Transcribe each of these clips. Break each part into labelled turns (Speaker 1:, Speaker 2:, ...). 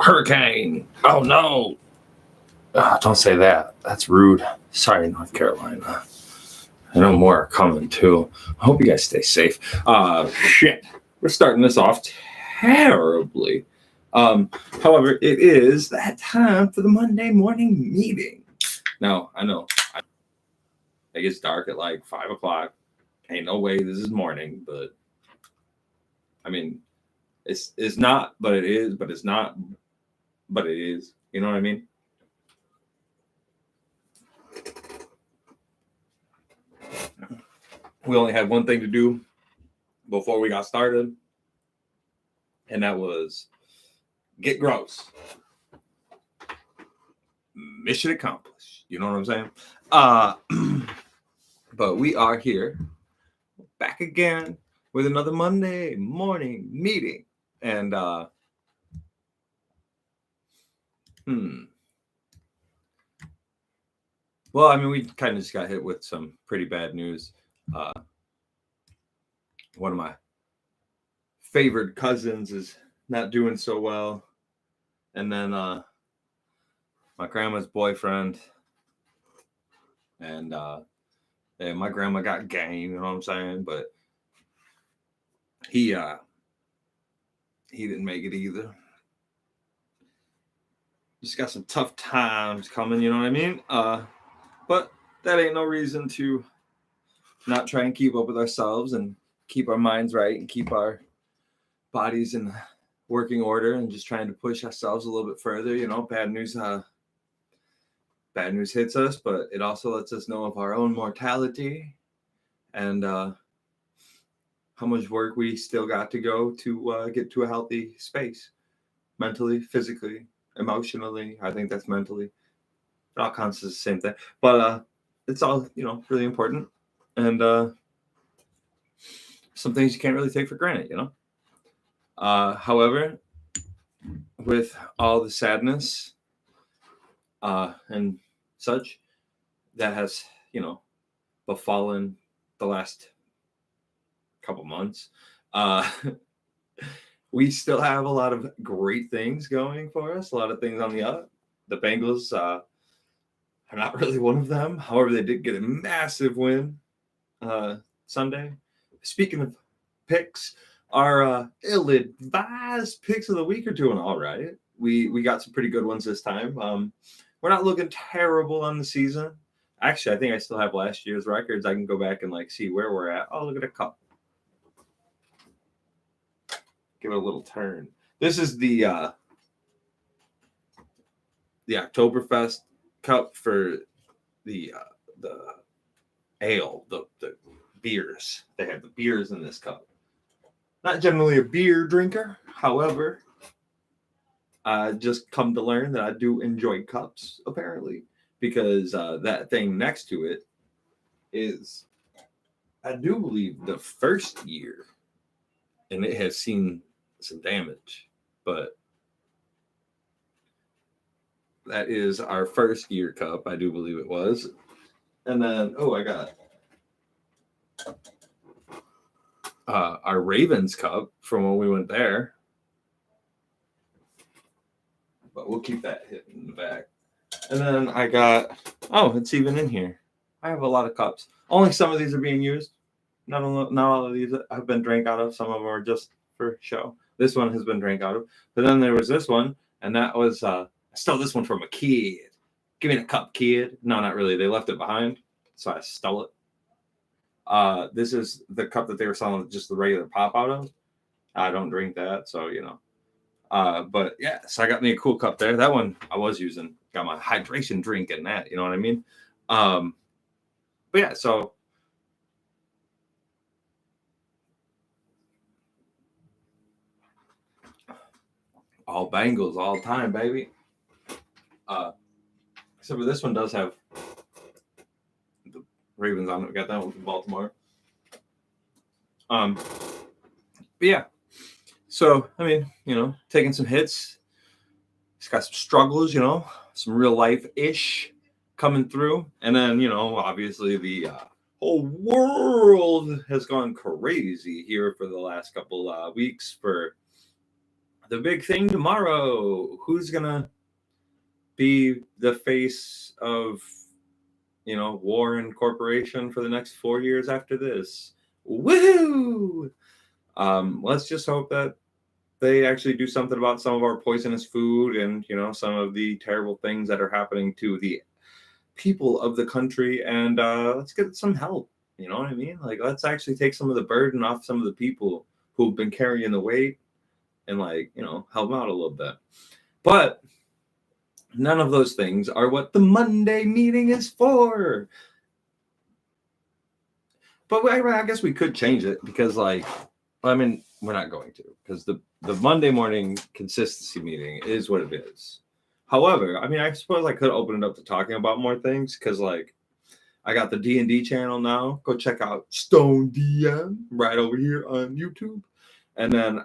Speaker 1: hurricane. Oh no. Don't say that. That's rude. Sorry, North Carolina. I know more are coming too. I hope you guys stay safe. Shit. We're starting this off terribly. However, it is that time for the Monday morning meeting. Now, I know it gets dark at like 5 o'clock. Ain't no way this is morning, but I mean, it's not, but it is, but it's not, but it is. You know what I mean? We only had one thing to do before we got started, and that was get gross. Mission accomplished. You know what I'm saying? But we are here back again with another Monday morning meeting. And well, I mean, we kind of just got hit with some pretty bad news. One of my favorite cousins is not doing so well. And then my grandma's boyfriend and my grandma got game, you know what I'm saying? But he didn't make it either. Just got some tough times coming, you know what I mean? But that ain't no reason to not try and keep up with ourselves and keep our minds right and keep our bodies in working order and just trying to push ourselves a little bit further. You know, bad news hits us, but it also lets us know of our own mortality and how much work we still got to go to get to a healthy space, mentally, physically, emotionally. I think that's mentally. It all counts as the same thing, but it's all, you know, really important. And some things you can't really take for granted, you know. However, with all the sadness and such that has, you know, befallen the last couple months, we still have a lot of great things going for us, a lot of things on the up. The Bengals are not really one of them. However, they did get a massive win Sunday. Speaking of picks, our ill-advised picks of the week are doing all right. We got some pretty good ones this time. We're not looking terrible on the season. Actually, I think I still have last year's records. I can go back and like see where we're at. Oh, look at a cup. Give it a little turn. This is the Oktoberfest cup for the ale, the beers. They have the beers in this cup. Not generally a beer drinker, however, I just come to learn that I do enjoy cups, apparently, because that thing next to it is, I do believe, the first year, and it has seen some damage, but that is our first year cup, I do believe it was. And then, I got our Ravens cup from when we went there. But we'll keep that hidden in the back. And then I got, it's even in here. I have a lot of cups. Only some of these are being used. Not all of these have been drank out of. Some of them are just for show. This one has been drank out of. But then there was this one, and that was, I stole this one from a kid. Give me the cup, kid. No, not really. They left it behind, so I stole it. This is the cup that they were selling just the regular pop out of. I don't drink that, so, you know. But yeah, so I got me a cool cup there. That one I was using. Got my hydration drink in that, you know what I mean? But yeah, so all Bengals all time, baby. Except for this one does have the Ravens on it. We got that one from Baltimore. But yeah. So, I mean, you know, taking some hits. It's got some struggles, you know, some real life-ish coming through. And then, you know, obviously the whole world has gone crazy here for the last couple weeks for the big thing tomorrow. Who's gonna be the face of Warren Corporation for the next 4 years after this? Woohoo! Let's just hope that they actually do something about some of our poisonous food and some of the terrible things that are happening to the people of the country, and let's get some help. You know what I mean? Like, let's actually take some of the burden off some of the people who've been carrying the weight, and help them out a little bit. But none of those things are what the Monday meeting is for. But I guess we could change it because, we're not going to, because the Monday morning consistency meeting is what it is. However, I suppose I could open it up to talking about more things because, I got the D&D channel now. Go check out Stone DM right over here on YouTube. And then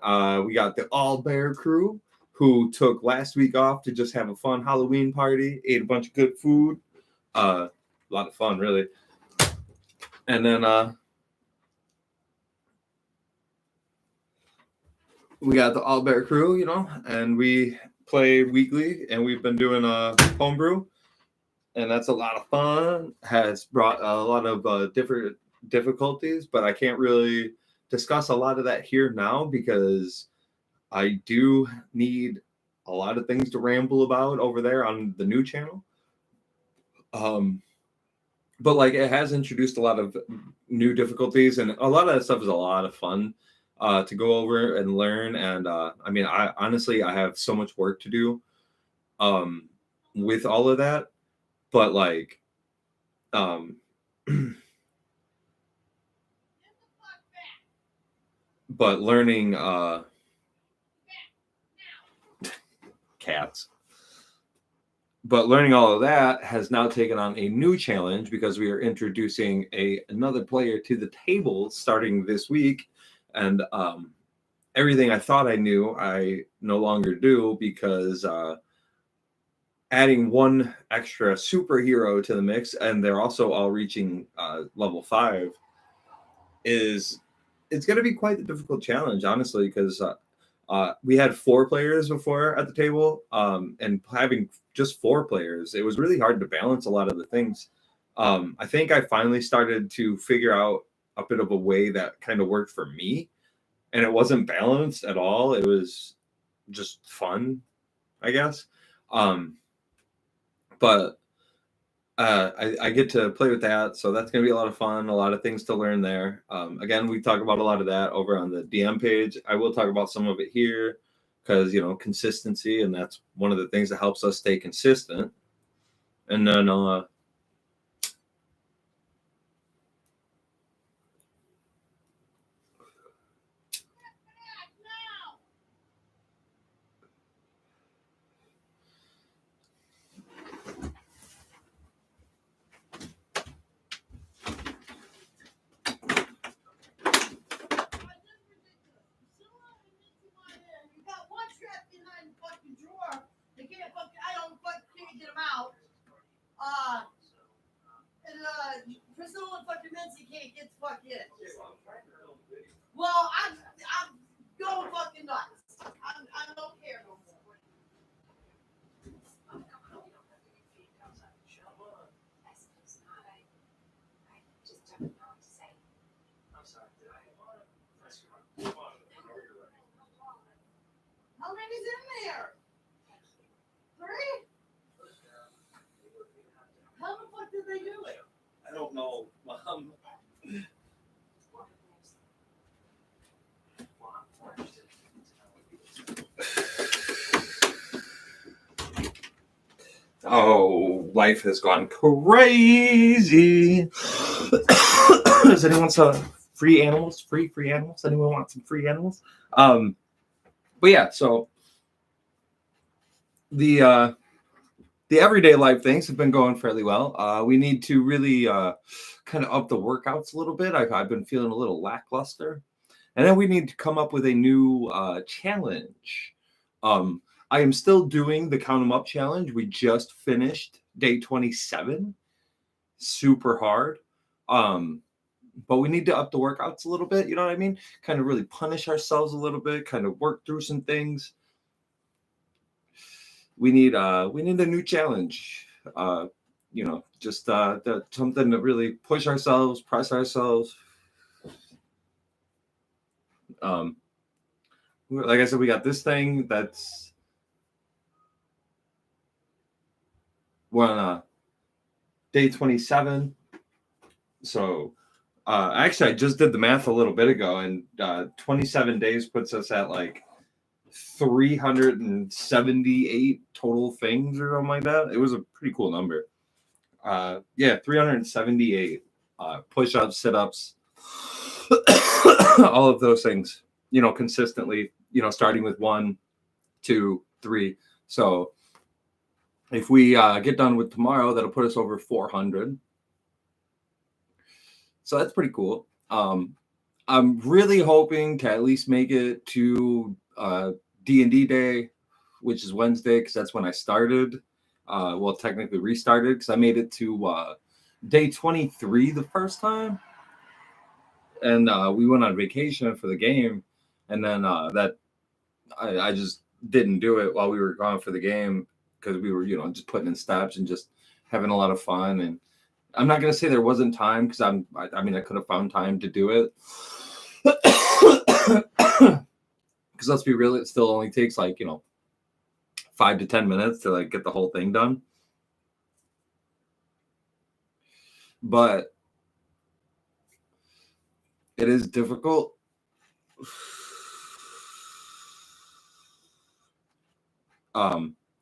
Speaker 1: we got the All Bear crew who took last week off to just have a fun Halloween party, ate a bunch of good food. A lot of fun, really. And then we got the All Bear crew, and we play weekly, and we've been doing a homebrew, and that's a lot of fun. Has brought a lot of different difficulties, but I can't really discuss a lot of that here now because I do need a lot of things to ramble about over there on the new channel. But it has introduced a lot of new difficulties, and a lot of that stuff is a lot of fun to go over and learn. And I honestly have so much work to do with all of that, but but learning cats. But learning all of that has now taken on a new challenge because we are introducing another player to the table starting this week. And everything I thought I knew, I no longer do because adding one extra superhero to the mix, and they're also all reaching level 5, it's going to be quite a difficult challenge, honestly, because we had 4 players before at the table, and having just 4 players, it was really hard to balance a lot of the things. I think I finally started to figure out a bit of a way that kind of worked for me, and it wasn't balanced at all. It was just fun, I guess. But I get to play with that, so that's going to be a lot of fun, a lot of things to learn there. Again, we talk about a lot of that over on the DM page. I will talk about some of it here because, consistency, and that's one of the things that helps us stay consistent. And then
Speaker 2: Priscilla fucking Mincy can't get the fuck in. Well, I'm going fucking nuts. I don't care no more. How many's in there? 3? How the fuck did they do it?
Speaker 1: I don't know, Mom. Oh, life has gone crazy. Does anyone want free animals? Free animals? Anyone want some free animals? But yeah, so the everyday life things have been going fairly well. We need to really kind of up the workouts a little bit. I've been feeling a little lackluster. And then we need to come up with a new challenge. I am still doing the Count 'em Up challenge. We just finished day 27. Super hard. But we need to up the workouts a little bit. You know what I mean? Kind of really punish ourselves a little bit, kind of work through some things. we need a new challenge. Just something to really push ourselves, press ourselves. Like I said, we got this thing that's we're on day 27. So actually, I just did the math a little bit ago, and 27 days puts us at like 378 total things or something like that. It was a pretty cool number. 378 push-ups, sit-ups, all of those things, consistently, starting with 1, 2, 3. So if we get done with tomorrow, that'll put us over 400. So that's pretty cool. I'm really hoping to at least make it to D&D day, which is Wednesday, because that's when I started. Technically restarted, because I made it to day 23 the first time. And we went on vacation for the game. And then I just didn't do it while we were gone for the game, because we were, just putting in steps and just having a lot of fun. And I'm not going to say there wasn't time, because I could have found time to do it. Because let's be real, it still only takes 5 to 10 minutes to get the whole thing done. But it is difficult.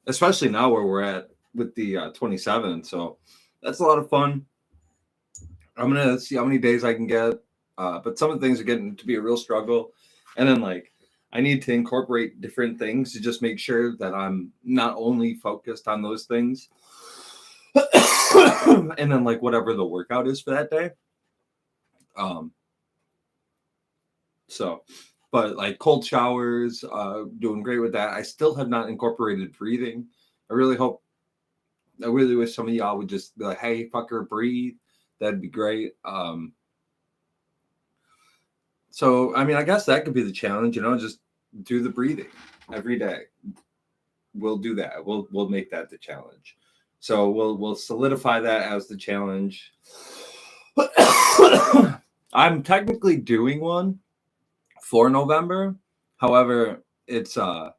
Speaker 1: Especially now where we're at with the 27. So that's a lot of fun. I'm going to see how many days I can get. But some of the things are getting to be a real struggle. And then I need to incorporate different things to just make sure that I'm not only focused on those things. And then whatever the workout is for that day. But cold showers, doing great with that. I still have not incorporated breathing. I really wish some of y'all would just be like, hey, fucker, breathe. That'd be great. So, I guess that could be the challenge, just do the breathing every day. We'll do that. We'll make that the challenge. So we'll solidify that as the challenge. I'm technically doing one for November. However, it's something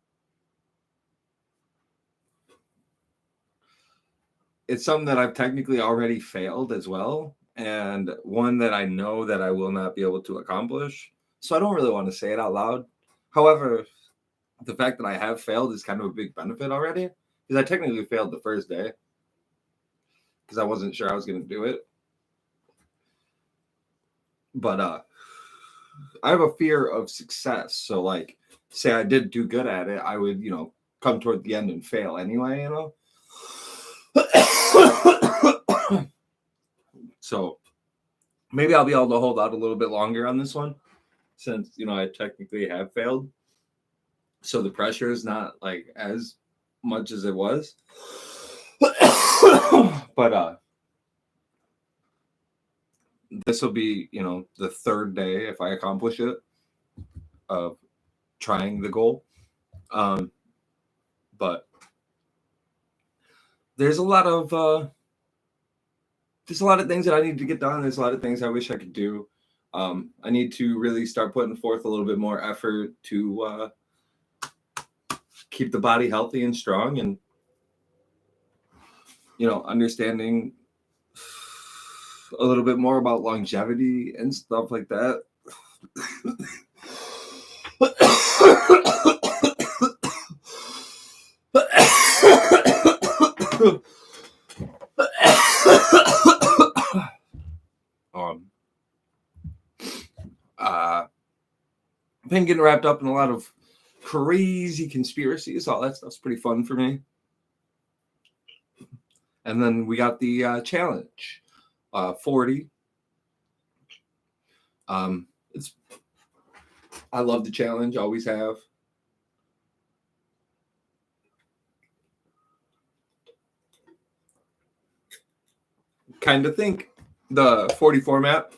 Speaker 1: that I've technically already failed as well, and one that I know that I will not be able to accomplish. So I don't really want to say it out loud. However, the fact that I have failed is kind of a big benefit already, because I technically failed the first day because I wasn't sure I was going to do it. But I have a fear of success. So say I did do good at it, I would, come toward the end and fail anyway, So maybe I'll be able to hold out a little bit longer on this one, since, I technically have failed. So the pressure is not as much as it was. But this will be, the third day, if I accomplish it, of trying the goal. But there's a lot of things that I need to get done. There's a lot of things I wish I could do. I need to really start putting forth a little bit more effort to keep the body healthy and strong, and understanding a little bit more about longevity and stuff like that. I've been getting wrapped up in a lot of crazy conspiracies. All that stuff's pretty fun for me. And then we got the challenge, 40. I love the challenge, always have. Kind of think the 40 format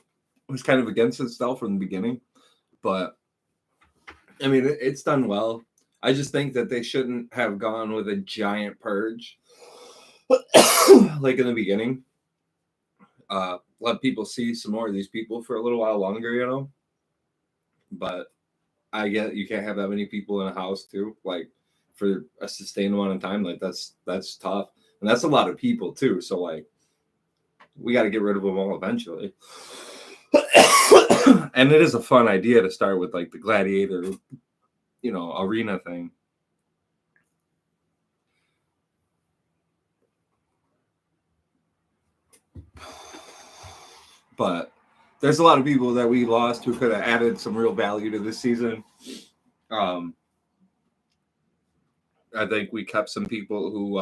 Speaker 1: was kind of against itself from the beginning, but it's done well. I just think that they shouldn't have gone with a giant purge like in the beginning. Let people see some more of these people for a little while longer, you know. But I get you can't have that many people in a house too, like for a sustained amount of time. Like that's tough, and that's a lot of people too. So like we got to get rid of them all eventually. And it is a fun idea to start with, like the gladiator, you know, arena thing. But there's a lot of people that we lost who could have added some real value to this season. Um, I think we kept some people who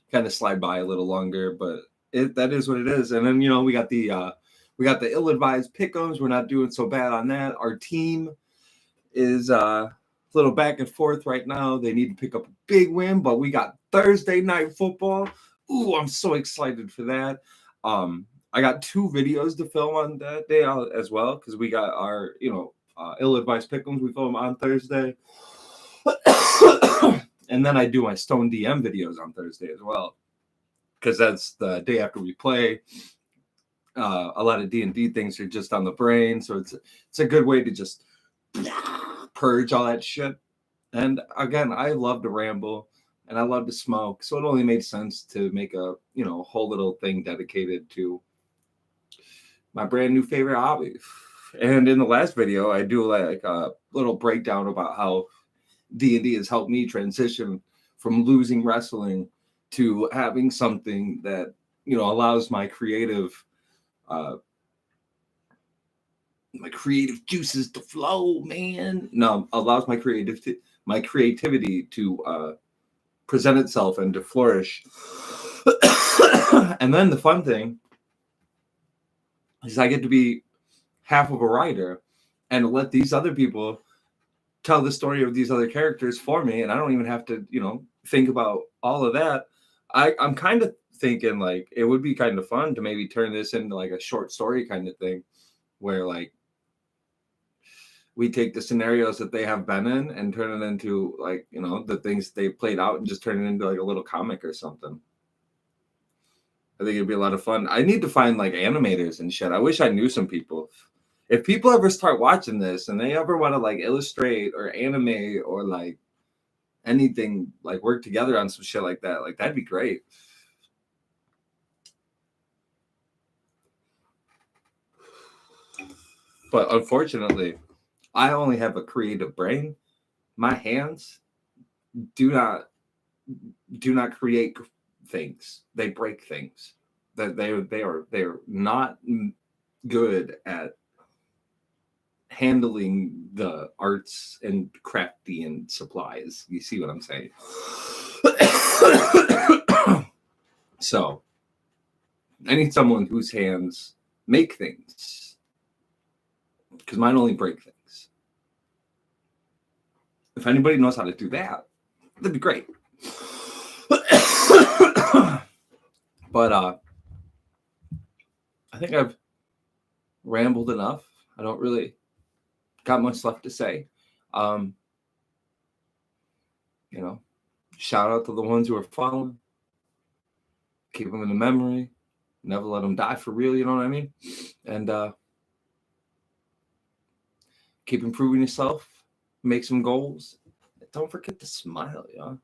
Speaker 1: kind of slide by a little longer, but that is what it is. And then, you know, we got the ill-advised pick'ems. We're not doing so bad on that. Our team is a little back and forth right now. They need to pick up a big win, but we got Thursday night football. Ooh, I'm so excited for that. I got 2 videos to film on that day as well, because we got our, you know, ill-advised pick'ems. We film on Thursday. And then I do my Stone DM videos on Thursday as well, because that's the day after we play. A lot of D&D things are just on the brain, so it's a good way to just purge all that shit. And again, I love to ramble and I love to smoke, so it only made sense to make a, you know, whole little thing dedicated to my brand new favorite hobby. And in the last video, I do like a little breakdown about how D&D has helped me transition from losing wrestling to having something that, you know, allows my creative juices to flow, man. No, allows my creativity to present itself and to flourish. And then the fun thing is I get to be half of a writer and let these other people tell the story of these other characters for me, and I don't even have to, you know, think about all of that. I'm kind of thinking like it would be kind of fun to maybe turn this into like a short story kind of thing, where like we take the scenarios that they have been in and turn it into, like, you know, the things they played out, and just turn it into like a little comic or something. I think it'd be a lot of fun. I need to find like animators and shit. I wish I knew some people. If people ever start watching this and they ever want to like illustrate or animate or like anything, like work together on some shit like that, like that'd be great. But unfortunately, I only have a creative brain. My hands do not create things. They break things. That they're not good at handling the arts and crafty and supplies. You see what I'm saying? So I need someone whose hands make things, because mine only break things. If anybody knows how to do that, that'd be great. But I think I've rambled enough. I don't really got much left to say. You know, shout out to the ones who are fallen. Keep them in the memory. Never let them die for real. You know what I mean? And keep improving yourself. Make some goals. Don't forget to smile, y'all.